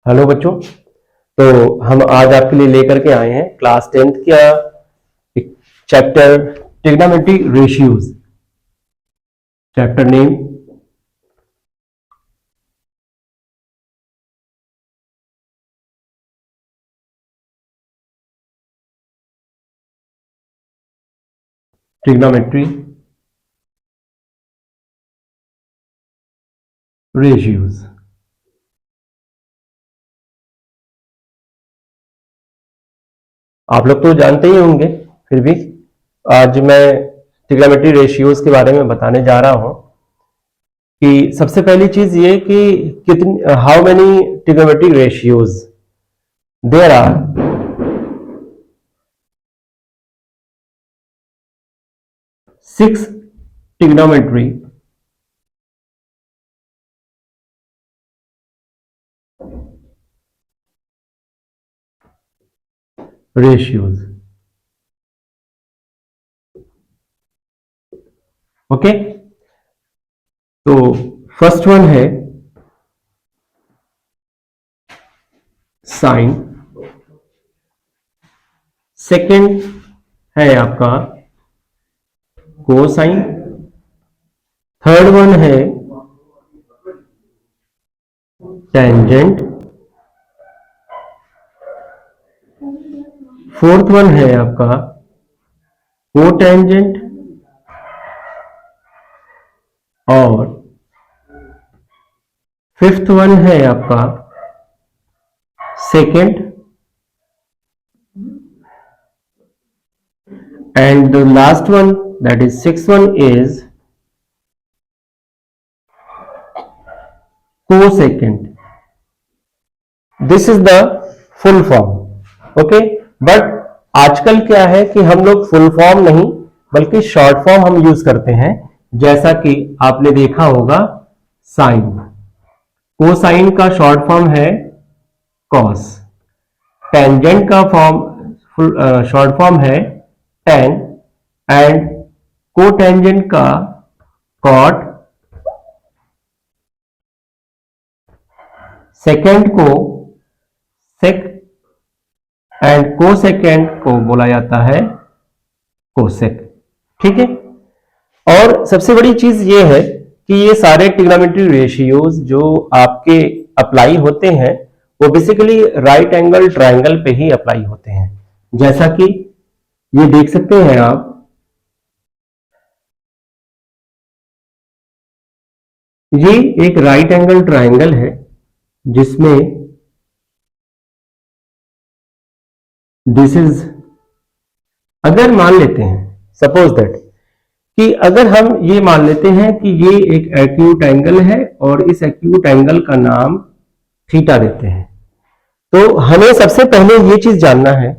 Hello बच्चों। तो हम आज आपके लिए लेकर के आए हैं क्लास 10th का एक chapter trigonometry ratios. Chapter name trigonometry ratios. आप लोग तो जानते ही होंगे, फिर भी आज मैं ट्रिग्नोमेट्री रेशियोज के बारे में बताने जा रहा हूं कि सबसे पहली चीज ये कि कितनी how many trigonometry ratios there are. 6 trigonometry ratios. Okay, तो फर्स्ट वन है साइन, सेकंड है आपका कोसाइन, थर्ड वन है टेंजेंट, फोर्थ वन है आपका कोटेंजेंट और फिफ्थ वन है आपका secant and the last one that is sixth one is cosecant. This is the full form. Okay, but आजकल क्या है कि हम लोग फुल फॉर्म नहीं बल्कि शॉर्ट फॉर्म हम यूज करते हैं। जैसा कि आपने देखा होगा साइन, कोसाइन का शॉर्ट फॉर्म है कॉस, टेंजेंट का फॉर्म शॉर्ट फॉर्म है टेन एंड कोटेंजेंट का कॉट, सेकेंड को सेक एंड कोसेकेंड को बोला जाता है कोसेक। ठीक है, और सबसे बड़ी चीज ये है कि ये सारे ट्रिग्नोमेट्री रेशियोज जो आपके अप्लाई होते हैं वो बेसिकली राइट एंगल ट्रायंगल पे ही अप्लाई होते हैं। जैसा कि ये देख सकते हैं आप, ये एक राइट एंगल ट्रायंगल है जिसमें दिस इज, अगर मान लेते हैं सपोज दैट कि अगर हम ये मान लेते हैं कि ये एक एक्यूट एंगल है और इस एक्यूट एंगल का नाम थीटा देते हैं, तो हमें सबसे पहले ये चीज जानना है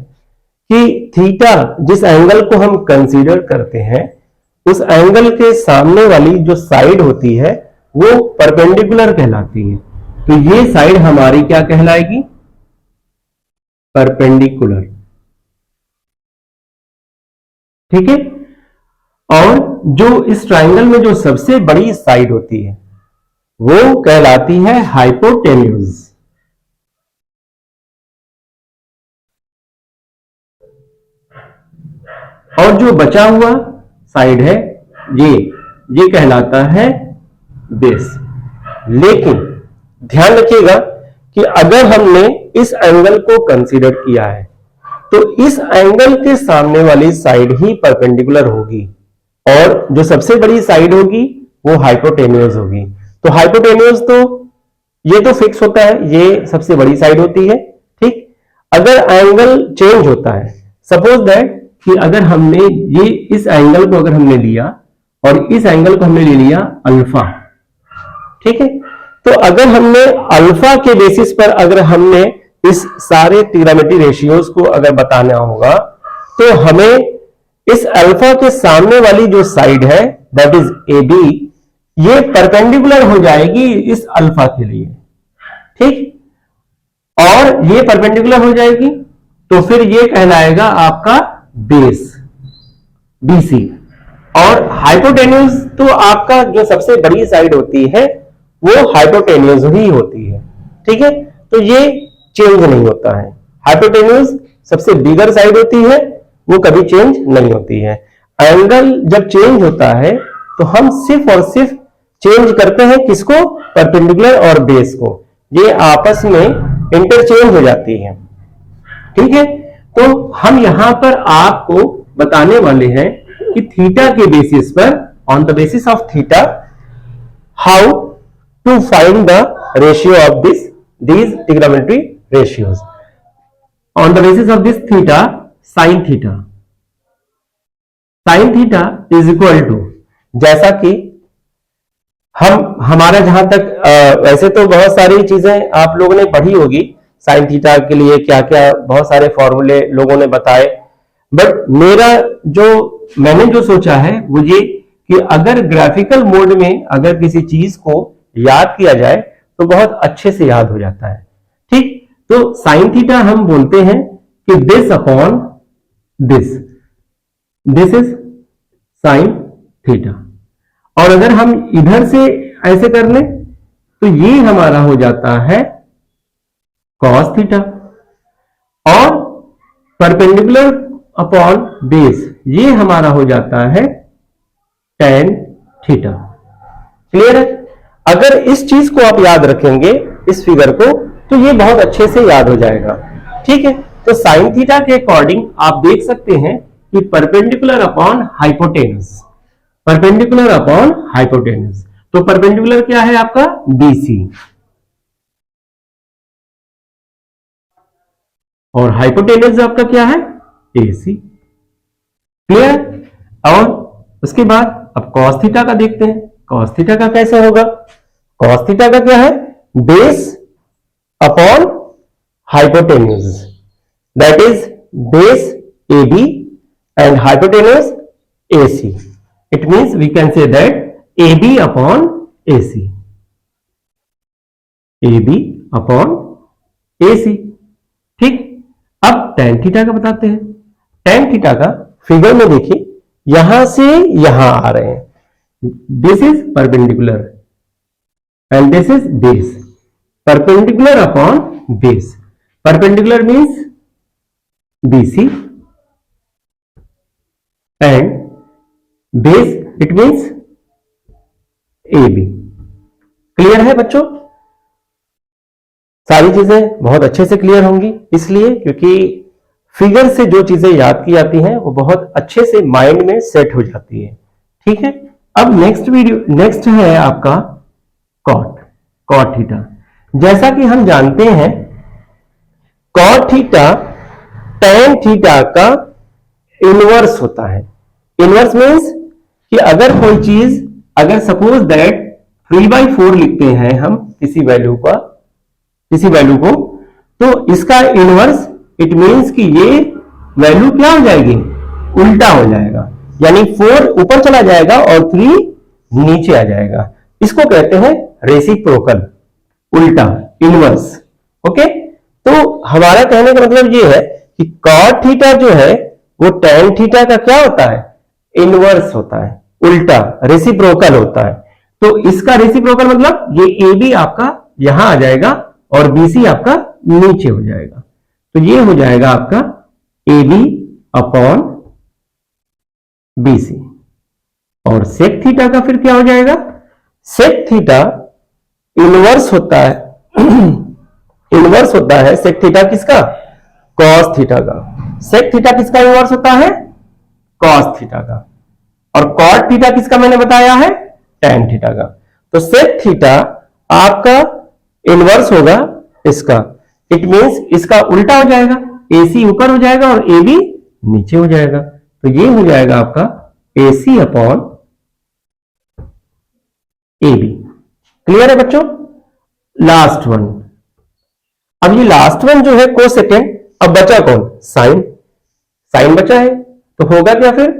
कि थीटा जिस एंगल को हम कंसीडर करते हैं उस एंगल के सामने वाली जो साइड होती है वो परपेंडिकुलर कहलाती है। तो ये साइड हमारी क्या कहलाएगी? परपेंडिकुलर। ठीक है, और जो इस ट्रायंगल में जो सबसे बड़ी साइड होती है वो कहलाती है हाइपोटेन्यूज। और जो बचा हुआ साइड है ये कहलाता है बेस। लेकिन ध्यान रखिएगा कि अगर हमने इस एंगल को कंसीडर किया है तो इस एंगल के सामने वाली साइड ही परपेंडिकुलर होगी और जो सबसे बड़ी साइड होगी वो हाइपोटेन्यूज होगी। तो हाइपोटेन्यूज तो ये तो फिक्स होता है, ये सबसे बड़ी साइड होती है। ठीक, अगर एंगल चेंज होता है, सपोज दैट कि अगर हमने ये इस एंगल को अगर हमने लिया और इस एंगल को हमने ले लिया अल्फा, ठीक है, तो अगर हमने अल्फा के बेसिस पर अगर हमने इस सारे ट्रिग्नोमेट्री रेशियोज को अगर बताना होगा तो हमें इस अल्फा के सामने वाली जो साइड है दैट इज ए बी, ये परपेंडिकुलर हो जाएगी इस अल्फा के लिए। ठीक, और ये परपेंडिकुलर हो जाएगी तो फिर ये कहलाएगा आपका बेस बीसी। और हाइपोटेन्यूज तो आपका जो सबसे बड़ी साइड होती है वो हाइपोटेन्यूज ही होती है। ठीक है, तो ये चेंज नहीं होता है। हाइपोटेन्यूज सबसे बिगर साइड होती है, वो कभी चेंज नहीं होती है। एंगल जब चेंज होता है तो हम सिर्फ और सिर्फ चेंज करते हैं किसको, परपेंडिकुलर और बेस को, ये आपस में इंटरचेंज हो जाती है। ठीक है, तो हम यहां पर आपको बताने वाले हैं कि थीटा के बेसिस पर, on the basis of theta, how to find the ratio of these trigonometry ratios on the basis of this theta, sin theta is equal to, जैसा कि हमारा जहां तक वैसे तो बहुत सारी चीजें आप लोगों ने पढ़ी होगी, साइन थीटा के लिए क्या क्या बहुत सारे फॉर्मूले लोगों ने बताए, बट मैंने जो सोचा है वो ये कि अगर ग्राफिकल मोड में अगर किसी चीज को याद किया जाए तो बहुत अच्छे से याद हो जाता है। ठीक, तो साइन थीटा हम बोलते हैं कि this upon this is sine theta, और अगर हम इधर से ऐसे कर लें तो ये हमारा हो जाता है कॉस थीटा, और परपेंडिकुलर अपॉन बेस ये हमारा हो जाता है टेन थीटा। क्लियर है? अगर इस चीज को आप याद रखेंगे, इस फिगर को, तो ये बहुत अच्छे से याद हो जाएगा। ठीक है, तो साइन थीटा के अकॉर्डिंग आप देख सकते हैं कि perpendicular upon hypotenuse, perpendicular upon hypotenuse, तो परपेंडिकुलर क्या है आपका बीसी, और हाइपोटेनस आपका क्या है एसी। क्लियर? और उसके बाद अब कॉस थीटा का देखते हैं। कॉस थीटा का कैसे होगा? कॉस थीटा का क्या है? Base upon hypotenuse, that is base AB and hypotenuse AC. It means we can say that AB upon AC, AB upon AC. ठीक, अब tan थीटा का बताते हैं। tan थीटा का फिगर में देखिए, यहां से यहां आ रहे हैं, this is perpendicular and this is base, perpendicular upon base, perpendicular means BC and base it means AB। Clear है बच्चों? सारी चीजें बहुत अच्छे से क्लियर होंगी, इसलिए क्योंकि फिगर से जो चीजें याद की जाती हैं वो बहुत अच्छे से माइंड में सेट हो जाती है। ठीक है, अब नेक्स्ट है आपका कॉट थीटा। जैसा कि हम जानते हैं कॉट थीटा टैन थीटा का इनवर्स होता है। इनवर्स मीन्स कि अगर कोई चीज, अगर सपोज दैट 3/4 लिखते हैं हम किसी वैल्यू को, तो इसका इनवर्स इट मीन्स कि ये वैल्यू क्या हो जाएगी, उल्टा हो जाएगा, यानी 4 ऊपर चला जाएगा और 3 नीचे आ जाएगा। इसको कहते हैं रेसिप्रोकल, उल्टा, इनवर्स। ओके, तो हमारा कहने का मतलब ये है कि कॉट थीटा जो है वो टैन थीटा का क्या होता है, इनवर्स होता है, उल्टा, रेसिप्रोकल होता है। तो इसका रेसिप्रोकल मतलब ये AB आपका यहां आ जाएगा और BC आपका नीचे हो जाएगा, तो ये हो जाएगा आपका AB अपॉन BC। और सेक थीटा का फिर क्या हो जाएगा? सेक थीटा इनवर्स होता है, इनवर्स होता है सेक थीटा किसका, कॉस थीटा का। सेक थीटा किसका इनवर्स होता है, कॉस थीटा का। और कॉट थीटा किसका मैंने बताया है, टैन थीटा का। तो सेक थीटा आपका इनवर्स होगा इसका, इट मींस इसका उल्टा हो जाएगा, AC ऊपर हो जाएगा और AB नीचे हो जाएगा, तो ये हो जाएगा आपका AC अपॉन AB। क्लियर है बच्चों? लास्ट वन, अब ये लास्ट वन जो है कोसेकेंड, अब बचा कौन, साइन। साइन बचा है तो होगा क्या फिर,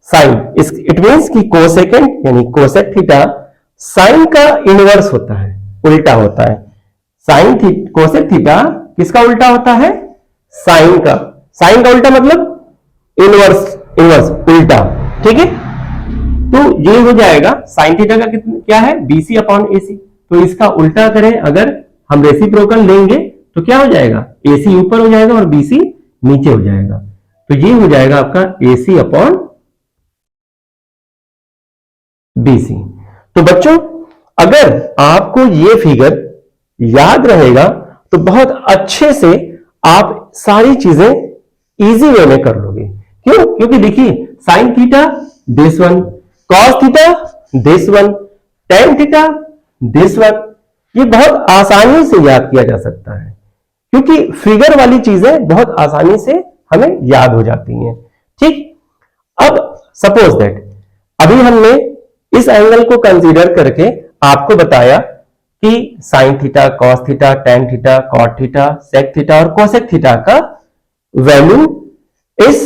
साइन, इट मींस कि कोसेकेंड यानी कोसेक थीटा साइन का इनवर्स होता है, उल्टा होता है। साइन कोसेक थीटा किसका उल्टा होता है, साइन का। साइन का उल्टा मतलब इनवर्स, उल्टा। ठीक है, तो ये हो जाएगा साइन थीटा का क्या है, BC अपॉन AC। तो इसका उल्टा करें, अगर हम रेसिप्रोकल लेंगे तो क्या हो जाएगा, AC ऊपर हो जाएगा और BC नीचे हो जाएगा। तो ये हो जाएगा आपका AC अपॉन BC। तो बच्चों अगर आपको ये फिगर याद रहेगा तो बहुत अच्छे से आप सारी चीजें इजी वे में कर लोगे। क्यों? क्योंकि देखिए sine theta this one, cos theta this one, tan theta this one, ये बहुत आसानी से याद किया जा सकता है क्योंकि फिगर वाली चीजें बहुत आसानी से हमें याद हो जाती हैं। ठीक, अब सपोज दैट अभी हमने इस एंगल को कंसीडर करके आपको बताया कि sine theta, cos theta, tan theta, cot theta, sec theta और कोसेक थीटा का वैल्यू इस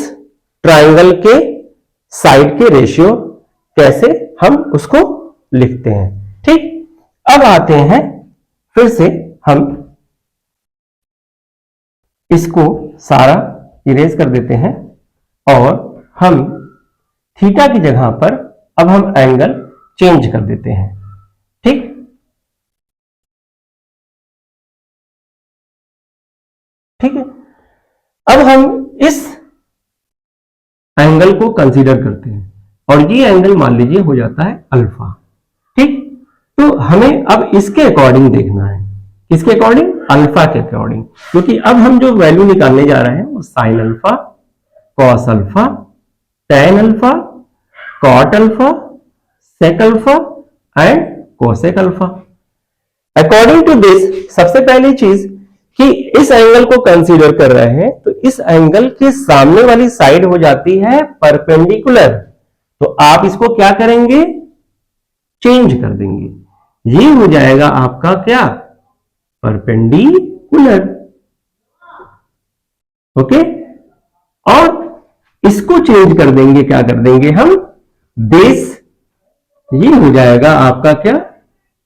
ट्राइंगल के साइड के रेशियो कैसे हम उसको लिखते हैं। ठीक, अब आते हैं फिर से हम इसको सारा इरेज कर देते हैं और हम थीटा की जगह पर अब हम एंगल चेंज कर देते हैं। ठीक, ठीक है, अब हम इस एंगल को कंसीडर करते हैं और ये एंगल मान लीजिए हो जाता है अल्फा। ठीक, तो हमें अब इसके अकॉर्डिंग देखना है, किसके अकॉर्डिंग, अल्फा के अकॉर्डिंग, क्योंकि अब हम जो वैल्यू निकालने जा रहे हैं वो sine alpha, cos alpha, tan alpha, cot alpha, sec alpha and cosec alpha. According to this सबसे पहली चीज कि इस एंगल को कंसीडर कर रहे हैं तो इस एंगल के सामने वाली साइड हो जाती है परपेंडिकुलर, तो आप इसको क्या करेंगे, चेंज कर देंगे, ये हो जाएगा आपका क्या, परपेंडिकुलर। ओके, और इसको चेंज कर देंगे, क्या कर देंगे हम, बेस, ये हो जाएगा आपका क्या,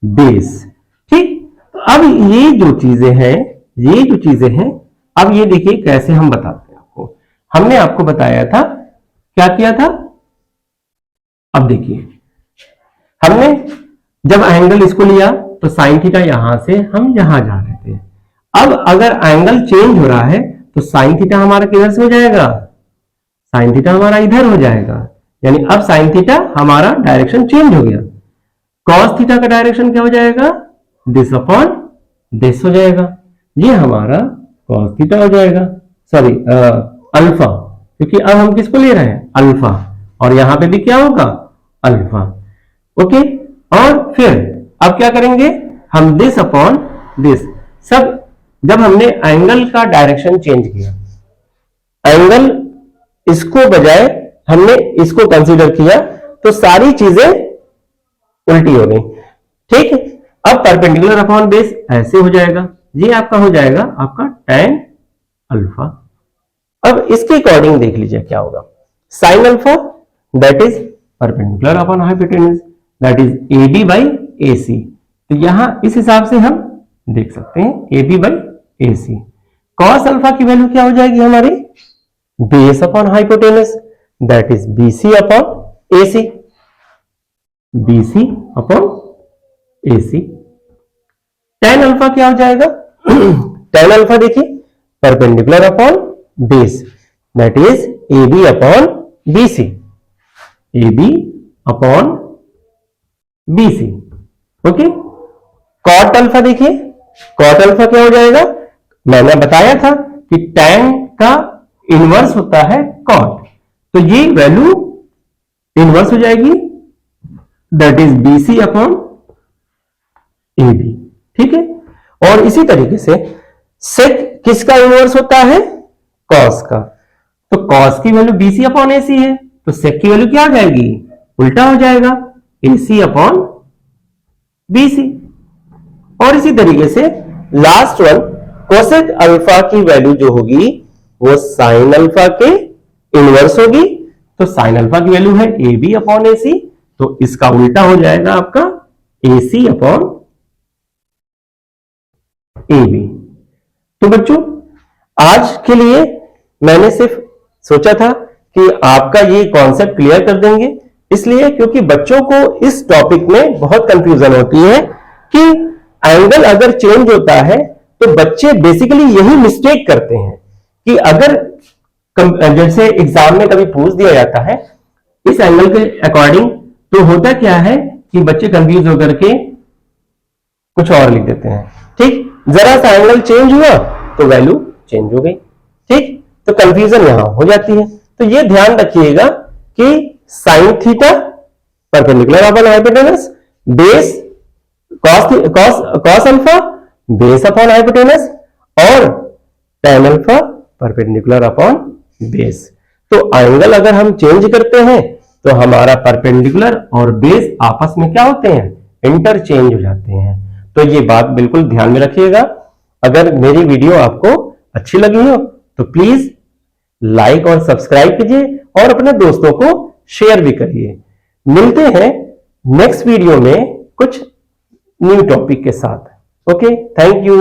बेस। ठीक, तो अब ये जो चीजें हैं, ये जो चीजें हैं, अब ये देखिए कैसे हम बताते हैं आपको। हमने आपको बताया था, क्या किया था, अब देखिए हमने जब एंगल इसको लिया तो साइन थीटा यहां से हम यहां जा रहे थे। अब अगर एंगल चेंज हो रहा है तो साइन थीटा हमारा किधर से हो जाएगा, साइन थीटा हमारा इधर हो जाएगा, यानी अब साइन थीटा हमारा डायरेक्शन चेंज हो गया। कॉस थीटा का डायरेक्शन क्या हो जाएगा, दिस अपॉन दिस हो जाएगा, ये हमारा कॉस थीटा हो जाएगा, सॉरी अल्फा, क्योंकि अब हम किसको ले रहे हैं, अल्फा, और यहां पे भी क्या होगा, अल्फा। ओके, और फिर अब क्या करेंगे हम, दिस अपॉन दिस, सब जब हमने एंगल का डायरेक्शन चेंज किया, एंगल इसको बजाय हमने इसको कंसीडर किया तो सारी चीजें उल्टी हो गई। ठीक, अब परपेंडिकुलर अपॉन बेस ऐसे हो जाएगा, ये आपका हो जाएगा आपका tan अल्फा। अब इसके अकॉर्डिंग देख लीजिए क्या होगा, sine alpha that is perpendicular upon hypotenuse that is AB by AC। तो यहां इस हिसाब से हम देख सकते हैं AB by AC। Cos alpha की वैल्यू क्या हो जाएगी हमारी, base upon hypotenuse that is BC upon AC, BC upon AC। tan alpha क्या हो जाएगा, tan अल्फा देखिए perpendicular upon base that is AB upon BC, AB upon BC। Okay, cot alpha देखिए, कॉट अल्फा क्या हो जाएगा, मैंने बताया था कि tan का इनवर्स होता है कॉट, तो ये वैल्यू इनवर्स हो जाएगी that is BC upon AB। ठीक है, और इसी तरीके से सेक किसका इनवर्स होता है, कॉस का, तो कॉस की वैल्यू BC अपॉन AC है, तो सेक की वैल्यू क्या हो जाएगी, उल्टा हो जाएगा, AC अपॉन BC। और इसी तरीके से लास्ट वन कोसेक अल्फा की वैल्यू जो होगी वो साइन अल्फा के इनवर्स होगी, तो साइन अल्फा की वैल्यू है AB अपॉन AC, तो इसका उल्टा हो जाएगा आपका AC अपॉन AB। तो बच्चों आज के लिए मैंने सिर्फ सोचा था कि आपका ये कॉन्सेप्ट क्लियर कर देंगे, इसलिए क्योंकि बच्चों को इस टॉपिक में बहुत कंफ्यूजन होती है कि एंगल अगर चेंज होता है तो बच्चे बेसिकली यही मिस्टेक करते हैं कि अगर जैसे एग्जाम में कभी पूछ दिया जाता है इस एंगल के अकॉर्डिंग, तो होता क्या है कि बच्चे कंफ्यूज होकर के कुछ और लिख देते हैं। ठीक, जरा सा एंगल चेंज हुआ तो वैल्यू चेंज हो गई। ठीक, तो कंफ्यूजन यहां हो जाती है। तो ये ध्यान रखिएगा कि sine theta perpendicular upon hypotenuse, base cos alpha base upon hypotenuse, और tan alpha perpendicular upon base. तो एंगल अगर हम चेंज करते हैं तो हमारा परपेंडिकुलर और बेस आपस में क्या होते हैं, इंटरचेंज हो जाते हैं। तो ये बात बिल्कुल ध्यान में रखिएगा। अगर मेरी वीडियो आपको अच्छी लगी हो तो प्लीज लाइक और सब्सक्राइब कीजिए और अपने दोस्तों को शेयर भी करिए। मिलते हैं नेक्स्ट वीडियो में कुछ न्यू टॉपिक के साथ। Okay, thank you.